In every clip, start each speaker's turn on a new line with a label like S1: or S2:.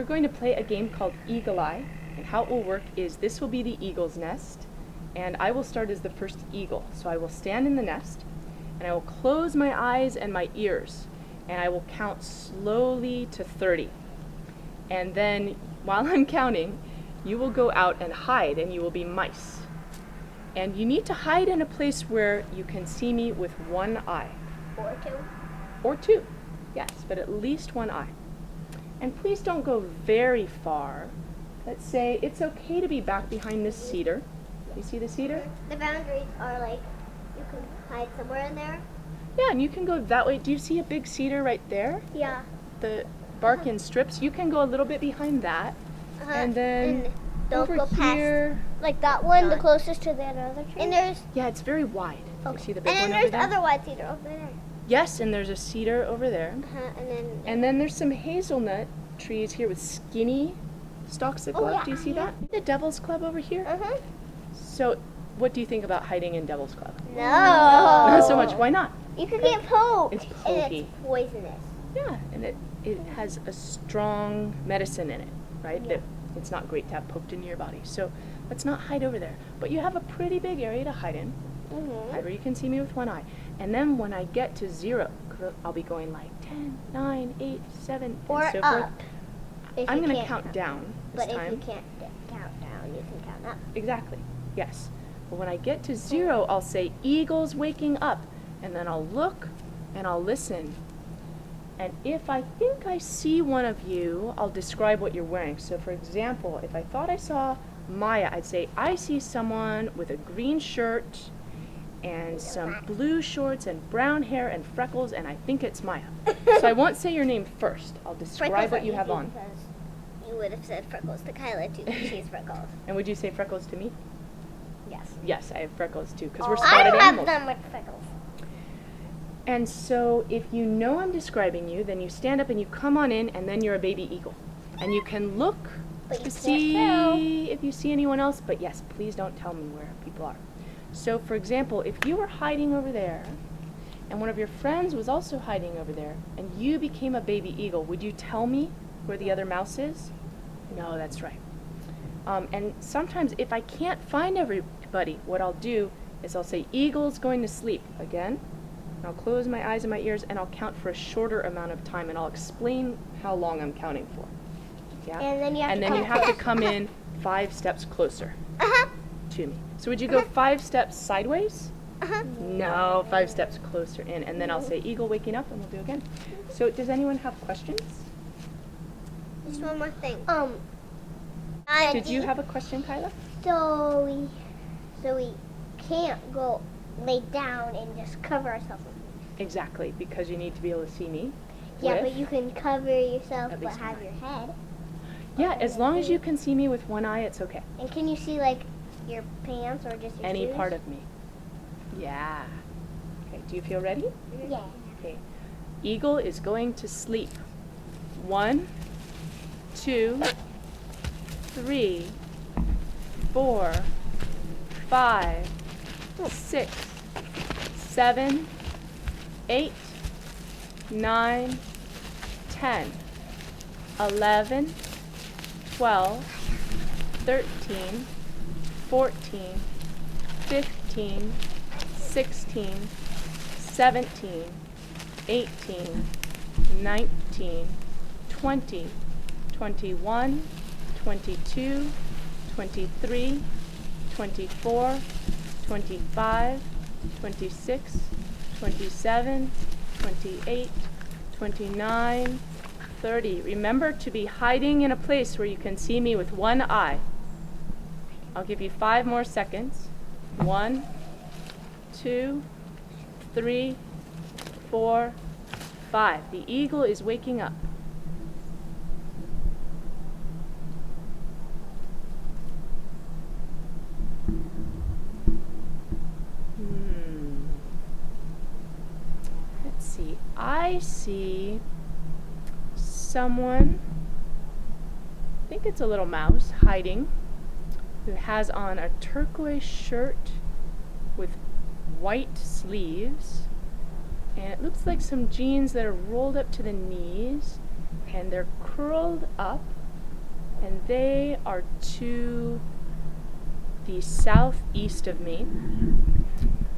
S1: we're going to play a game called Eagle Eye. And how it will work is this will be the eagle's nest, and I will start as the first eagle. So I will stand in the nest, and I will close my eyes and my ears, and I will count slowly to 30. And then, while I'm counting, you will go out and hide, and you will be mice. And you need to hide in a place where you can see me with one eye.
S2: Or two.
S1: Or two, yes, but at least one eye. And please don't go very far. Let's say it's okay to be back behind this cedar. You see the cedar?
S2: The boundaries are like, you can hide somewhere in there.
S1: Yeah, and you can go that way. Do you see a big cedar right there?
S2: Yeah.
S1: The bark in strips. You can go a little bit behind that. And then
S2: don't
S1: over
S2: go past,
S1: here.
S2: like that one, the closest to that other tree. And there's,
S1: yeah, it's very wide.
S2: okay.
S1: You see the big
S2: and
S1: one
S2: then
S1: over
S2: there's
S1: there?
S2: other white cedar over there.
S1: Yes, and there's a cedar over there. And then there's some hazelnut trees here with skinny stalks that go up. Do you see that? The Devil's Club over here? So, what do you think about hiding in Devil's Club?
S2: No.
S1: Not so much. Why not?
S2: You could get poked.
S1: It's pokey.
S2: And it's poisonous.
S1: Yeah, and it has a strong medicine in it, right?
S2: Yeah.
S1: That it's not great to have poked into your body. So, let's not hide over there. But you have a pretty big area to hide in. Hide where you can see me with one eye. And then when I get to 0, I'll be going like 10, 9, 8, 7,
S2: or
S1: and so
S2: up.
S1: forth. I'm going to count down this
S2: but
S1: time.
S2: But if you can't count down, you can count up.
S1: Exactly, yes. But when I get to 0, I'll say, eagle's waking up. And then I'll look and I'll listen. And if I think I see one of you, I'll describe what you're wearing. So for example, if I thought I saw Maya, I'd say, I see someone with a green shirt and some blue shorts and brown hair and freckles, and I think it's Maya. So I won't say your name first. I'll describe what you have on.
S2: You would have said Freckles to Kyla too, because she's Freckles.
S1: And would you say freckles to me?
S2: Yes.
S1: Yes, I have freckles too, because we're spotted
S2: I don't
S1: animals.
S2: have them with Freckles.
S1: And so if you know I'm describing you, then you stand up and you come on in, and then you're a baby eagle. And you can look to see if you see anyone else, but yes, please don't tell me where people are. So for example, if you were hiding over there, and one of your friends was also hiding over there, and you became a baby eagle, would you tell me where the other mouse is? No, that's right. And sometimes if I can't find everybody, what I'll do is I'll say, eagle's going to sleep again. And I'll close my eyes and my ears, and I'll count for a shorter amount of time, and I'll explain how long I'm counting for. Yeah?
S2: And then you have to
S1: come in 5 steps closer to me. So would you go 5 steps sideways? No, 5 steps closer in. And then I'll say, eagle waking up, and we'll do again. So does anyone have questions?
S2: Just one more thing.
S1: Did you have a question, Kyla?
S2: So we can't go lay down and just cover ourselves.
S1: Exactly, because you need to be able to see me.
S2: Yeah, but you can cover yourself
S1: at
S2: but
S1: least
S2: have your head.
S1: Yeah, as long as you can see me with one eye, it's okay.
S2: And can you see like your pants or just your
S1: Any
S2: shoes?
S1: part of me. Yeah. Okay, do you feel ready?
S2: Yeah.
S1: Okay. Eagle is going to sleep. 1, 2, 3, 4, 5, 6, 7, 8, 9, 10, 11, 12, 13, 14, 15, 16, 17, 18, 19, 20, 21, 22, 23, 24, 25, 26, 27, 28, 29, 30. Remember to be hiding in a place where you can see me with one eye. I'll give you 5 more seconds. 1, 2, 3, 4, 5. The eagle is waking up. Let's see. I see someone, I think it's a little mouse, hiding, who has on a turquoise shirt with white sleeves, and it looks like some jeans that are rolled up to the knees, and they're curled up, and they are to the southeast of me,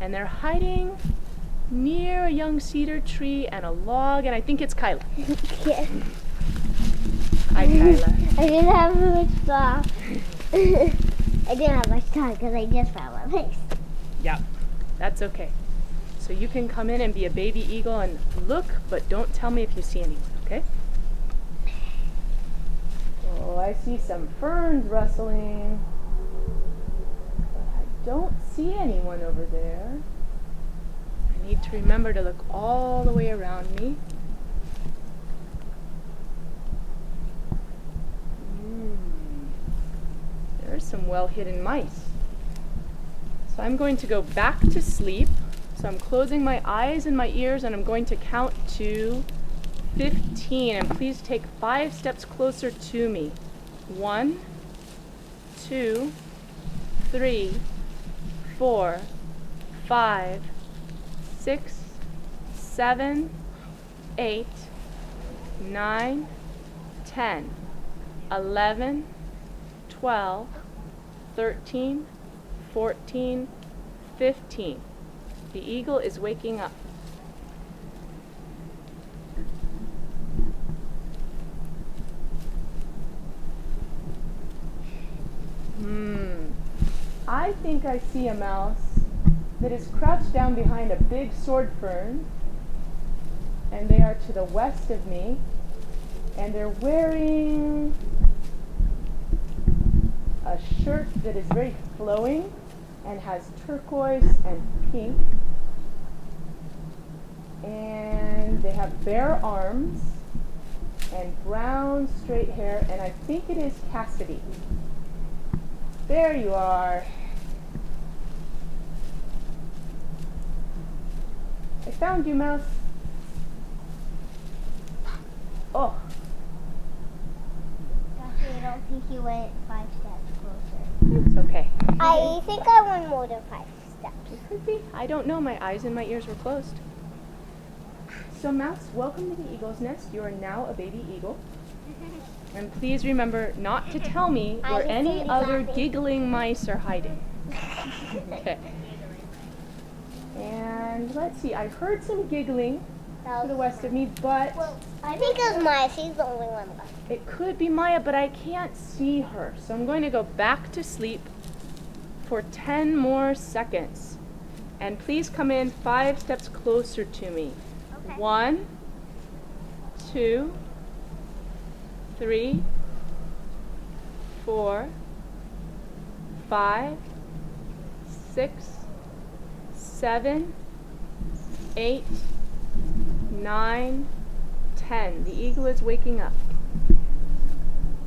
S1: and they're hiding near a young cedar tree and a log, and I think it's Kyla.
S2: Yes.
S1: Hi, Kyla.
S2: I didn't have much stuff. I didn't have much time because I just found my place.
S1: Yeah, that's okay. So you can come in and be a baby eagle and look, but don't tell me if you see anyone, okay? Oh, I see some ferns rustling, but I don't see anyone over there. I need to remember to look all the way around me. There's some well-hidden mice. So I'm going to go back to sleep. So I'm closing my eyes and my ears, and I'm going to count to 15. And please take 5 steps closer to me. 1, 2, 3, 4, 5, 6, 7, 8, 9, 10, 11, 12, 13, 14, 15. The eagle is waking up. I think I see a mouse that is crouched down behind a big sword fern, and they are to the west of me, and they're wearing a shirt that is very flowing and has turquoise and pink, and they have bare arms and brown straight hair, and I think it is Cassidy. There you are. I found you, mouse. Oh.
S2: Actually, I don't think you went 5 steps closer.
S1: It's okay.
S2: I think I went more than 5 steps.
S1: It could be. I don't know. My eyes and my ears were closed. So, mouse, welcome to the eagle's nest. You are now a baby eagle. And please remember not to tell me where any other giggling mice are hiding. Okay. And let's see. I heard some giggling to the west of me, but
S2: I think it was Maya. She's the only one left.
S1: it could be Maya, but I can't see her. So I'm going to go back to sleep for 10 more seconds. And please come in 5 steps closer to me.
S2: Okay.
S1: 1, 2, 3, 4, 5, 6, 7, 8, 9, 10. The eagle is waking up.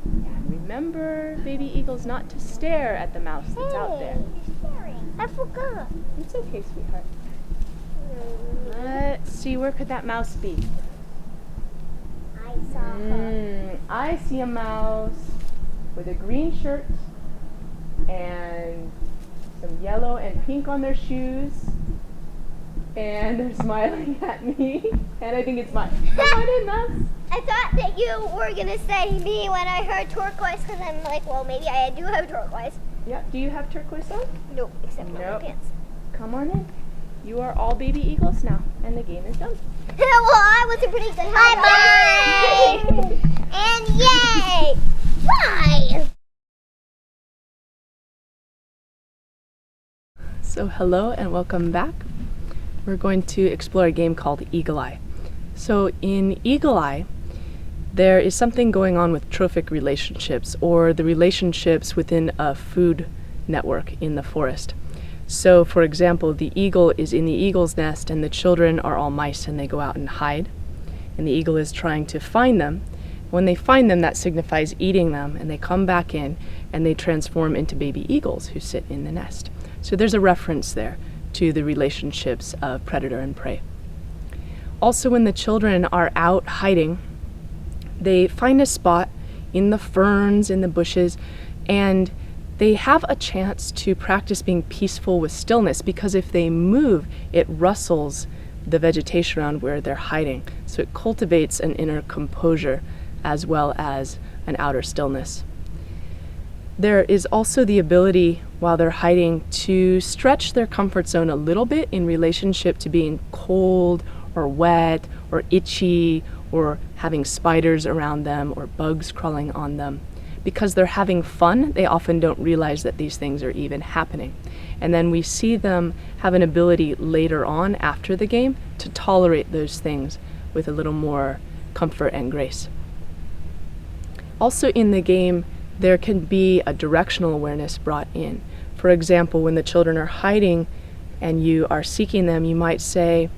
S1: And remember, baby eagles, not to stare at the mouse that's out there.
S2: You're staring. I forgot.
S1: It's okay, sweetheart. Let's see, where could that mouse be?
S2: I saw her.
S1: I see a mouse with a green shirt and some yellow and pink on their shoes, and they're smiling at me, and I think it's mine. Come on in, mouse.
S2: I thought that you were going to say me when I heard turquoise, because I'm like, well, maybe I do have turquoise.
S1: Yep, do you have turquoise on?
S2: Nope, except for my
S1: Nope.
S2: pants.
S1: Come on in. You are all baby eagles now, and the game is done.
S2: Well, I was a pretty good Bye. And yay! Bye!
S1: So hello and welcome back. We're going to explore a game called Eagle Eye. So in Eagle Eye, there is something going on with trophic relationships, or the relationships within a food network in the forest. So for example, the eagle is in the eagle's nest and the children are all mice and they go out and hide. And the eagle is trying to find them. When they find them, that signifies eating them, and they come back in and they transform into baby eagles who sit in the nest. So there's a reference there to the relationships of predator and prey. Also, when the children are out hiding, they find a spot in the ferns, in the bushes, and they have a chance to practice being peaceful with stillness, because if they move, it rustles the vegetation around where they're hiding. So it cultivates an inner composure as well as an outer stillness. There is also the ability, while they're hiding, to stretch their comfort zone a little bit in relationship to being cold or wet or itchy or having spiders around them or bugs crawling on them. Because they're having fun, they often don't realize that these things are even happening. And then we see them have an ability later on after the game to tolerate those things with a little more comfort and grace. Also in the game, there can be a directional awareness brought in. For example, when the children are hiding and you are seeking them, you might say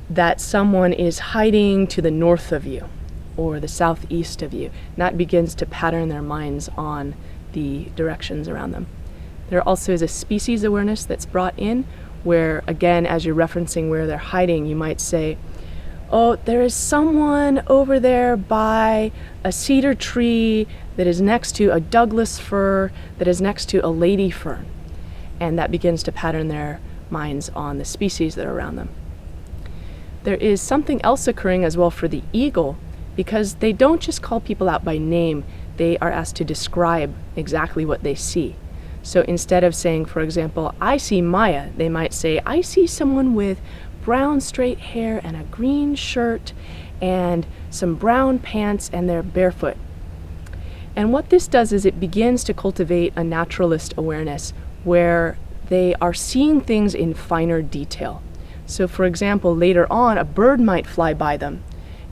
S1: that someone is hiding to the north of you or the southeast of you. And that begins to pattern their minds on the directions around them. There also is a species awareness that's brought in where, again, as you're referencing where they're hiding, you might say, oh, there is someone over there by a cedar tree that is next to a Douglas fir that is next to a lady fern. And that begins to pattern their minds on the species that are around them. There is something else occurring as well for the eagle, because they don't just call people out by name, they are asked to describe exactly what they see. So instead of saying, for example, I see Maya, they might say, I see someone with brown straight hair and a green shirt and some brown pants and they're barefoot. And what this does is it begins to cultivate a naturalist awareness where they are seeing things in finer detail. So for example, later on, a bird might fly by them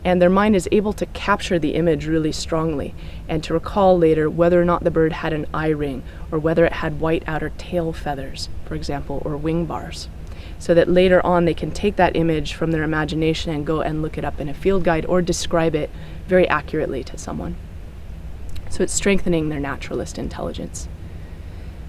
S1: and their mind is able to capture the image really strongly and to recall later whether or not the bird had an eye ring or whether it had white outer tail feathers, for example, or wing bars. So that later on they can take that image from their imagination and go and look it up in a field guide or describe it very accurately to someone. So it's strengthening their naturalist intelligence.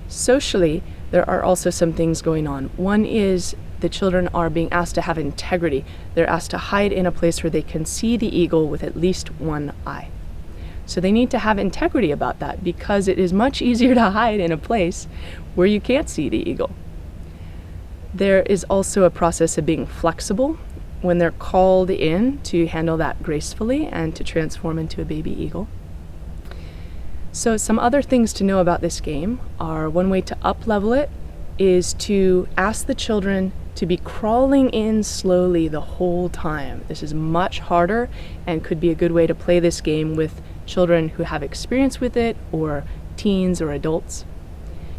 S1: Socially, there are also some things going on. One is the children are being asked to have integrity. They're asked to hide in a place where they can see the eagle with at least one eye. So they need to have integrity about that because it is much easier to hide in a place where you can't see the eagle. There is also a process of being flexible when they're called in to handle that gracefully and to transform into a baby eagle. So some other things to know about this game are one way to up-level it is to ask the children to be crawling in slowly the whole time. This is much harder and could be a good way to play this game with children who have experience with it or teens or adults.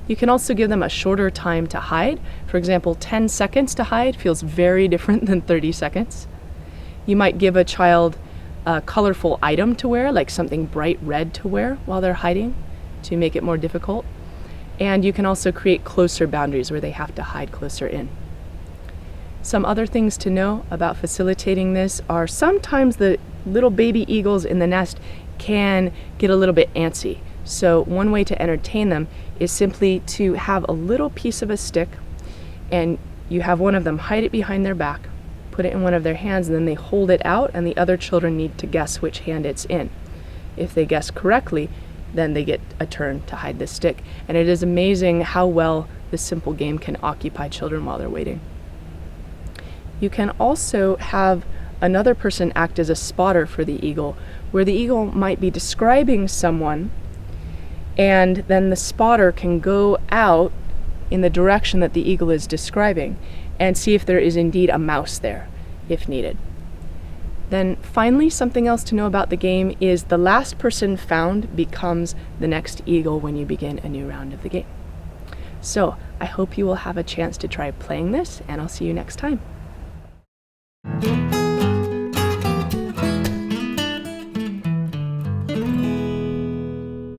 S1: You can also give them a shorter time to hide. For example, 10 seconds to hide feels very different than 30 seconds. You might give a child a colorful item to wear, like something bright red to wear while they're hiding to make it more difficult. And you can also create closer boundaries where they have to hide closer in. Some other things to know about facilitating this are sometimes the little baby eagles in the nest can get a little bit antsy. So one way to entertain them is simply to have a little piece of a stick and you have one of them hide it behind their back, put it in one of their hands, and then they hold it out and the other children need to guess which hand it's in. If they guess correctly, then they get a turn to hide the stick. And it is amazing how well this simple game can occupy children while they're waiting. You can also have another person act as a spotter for the eagle, where the eagle might be describing someone and then the spotter can go out in the direction that the eagle is describing and see if there is indeed a mouse there, if needed. Then finally, something else to know about the game is the last person found becomes the next eagle when you begin a new round of the game. So I hope you will have a chance to try playing this, and I'll see you next time.